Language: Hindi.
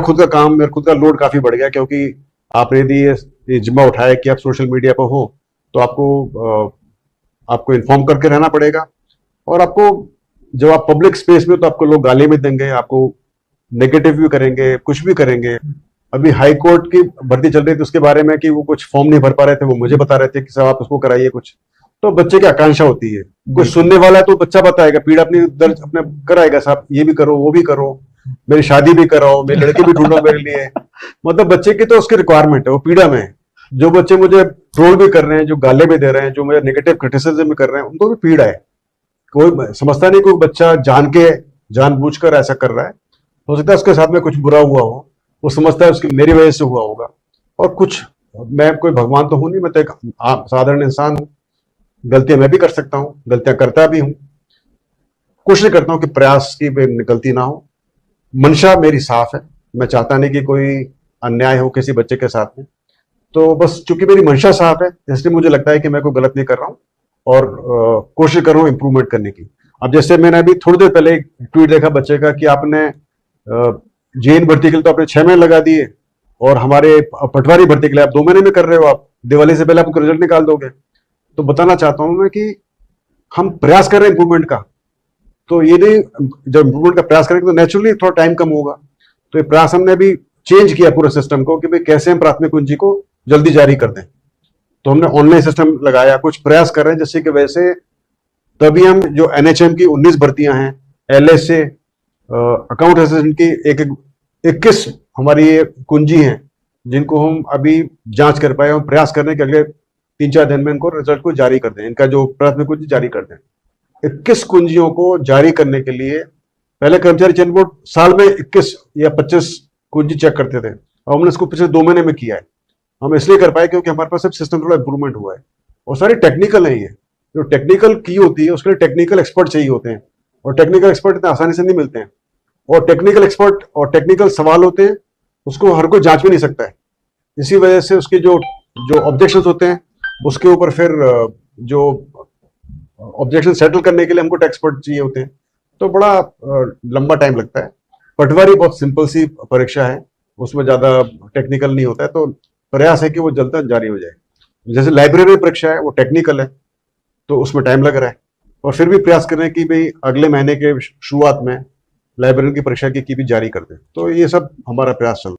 खुद का काम, मेरा खुद का लोड काफी बढ़ गया, क्योंकि आपने यदि ये जिम्मा उठाया कि आप सोशल मीडिया पर हो, तो आपको इन्फॉर्म करके रहना पड़ेगा। और आपको, जब आप पब्लिक स्पेस में, तो आपको लोग गाली भी देंगे, आपको नेगेटिव भी करेंगे, कुछ भी करेंगे। अभी हाई कोर्ट की भर्ती चल रही थी, उसके बारे में कि वो कुछ फॉर्म नहीं भर पा रहे थे, वो मुझे बता रहे थे कि साहब आप उसको कराइए कुछ। तो बच्चे की आकांक्षा होती है, कोई सुनने वाला है तो बच्चा बताएगा, पीड़ा अपनी दर्ज अपने कराएगा, साहब ये भी करो, वो भी करो, मेरी शादी भी कराओ, मेरी लड़की भी ढूंढो मेरे लिए। मतलब बच्चे की तो उसकी रिक्वायरमेंट है, वो पीड़ा में है। जो बच्चे मुझे ट्रोल भी कर रहे हैं, जो गाले भी दे रहे हैं, जो मुझे नेगेटिव क्रिटिसिज्म भी कर रहे हैं, उनको भी पीड़ा है। कोई समझता नहीं, कोई बच्चा जानबूझकर ऐसा कर रहा है। हो सकता है उसके साथ में कुछ बुरा हुआ हो, वो समझता है उसकी मेरी वजह से हुआ होगा। और कुछ, मैं कोई भगवान तो हूं नहीं, मैं तो एक साधारण इंसान हूं। गलतियां मैं भी कर सकता हूं, गलतियां करता भी हूं। कोशिश करता हूं कि प्रयास की गलती ना हो। मंशा मेरी साफ है, मैं चाहता नहीं कि कोई अन्याय हो किसी बच्चे के साथ में। तो बस चूंकि मेरी मंशा साफ है, इसलिए मुझे लगता है कि मैं कोई गलत नहीं कर रहा हूं, और कोशिश कर रहा हूं इंप्रूवमेंट करने की। अब जैसे मैंने अभी थोड़ी देर पहले एक ट्वीट देखा बच्चे का कि आपने जेईई भर्ती के लिए तो आपने 6 महीने लगा दिए, और हमारे पटवारी भर्ती के लिए आप 2 महीने में कर रहे हो, आप दिवाली से पहले आपको रिजल्ट निकाल दोगे। तो बताना चाहता हूं मैं कि हम प्रयास कर रहे हैं इंप्रूवमेंट का, तो ये नहीं, जब इंप्रूवमेंट का प्रयास करेंगे तो नेचुरली थोड़ा टाइम कम होगा। तो ये प्रयास हमने अभी चेंज किया पूरे सिस्टम को, कि भाई कैसे हम प्राथमिक कुंजी को जल्दी जारी कर दें। तो हमने ऑनलाइन सिस्टम लगाया, कुछ प्रयास कर रहे हैं जिससे कि वैसे तभी हम जो एनएचएम की 19 भर्तियां हैं, एलएसए, अकाउंट असिस्टेंट की 21 हमारी ये कुंजी हैं, जिनको हम अभी जांच कर पाए। हम प्रयास कर रहे हैं कि अगले 3-4 दिन में इनको रिजल्ट को जारी कर दें, इनका जो प्राथमिक कुंजी जारी कर दें। 21 कुंजियों को जारी करने के लिए पहले कर्मचारी चयन बोर्ड साल में 21 या 25 कुंजी चेक करते थे, और हमने इसको पिछले 2 महीने में किया है। हम इसलिए कर पाए क्योंकि हमारे पास सब सिस्टम थोड़ा इंप्रूवमेंट हुआ है, और सारी टेक्निकल है। ये जो टेक्निकल की होती है उसके लिए टेक्निकल एक्सपर्ट चाहिए होते हैं, और टेक्निकल एक्सपर्ट इतने आसानी से नहीं मिलते हैं। और टेक्निकल एक्सपर्ट और टेक्निकल सवाल होते हैं, उसको हर कोई जांच भी नहीं सकता है। इसी वजह से उसके जो जो ऑब्जेक्शंस होते हैं, उसके ऊपर फिर जो ऑब्जेक्शन सेटल करने के लिए हमको एक्सपर्ट चाहिए होते हैं, तो बड़ा लंबा टाइम लगता है। पटवारी बहुत सिंपल सी परीक्षा है, उसमें ज्यादा टेक्निकल नहीं होता है, तो प्रयास है कि वो जल्द जारी हो जाए। जैसे लाइब्रेरी परीक्षा है, वो टेक्निकल है, तो उसमें टाइम लग रहा है। और फिर भी प्रयास करें कि भाई अगले महीने के शुरुआत में लाइब्रेरी की परीक्षा की भी जारी कर दें। तो ये सब हमारा प्रयास चल रहा है।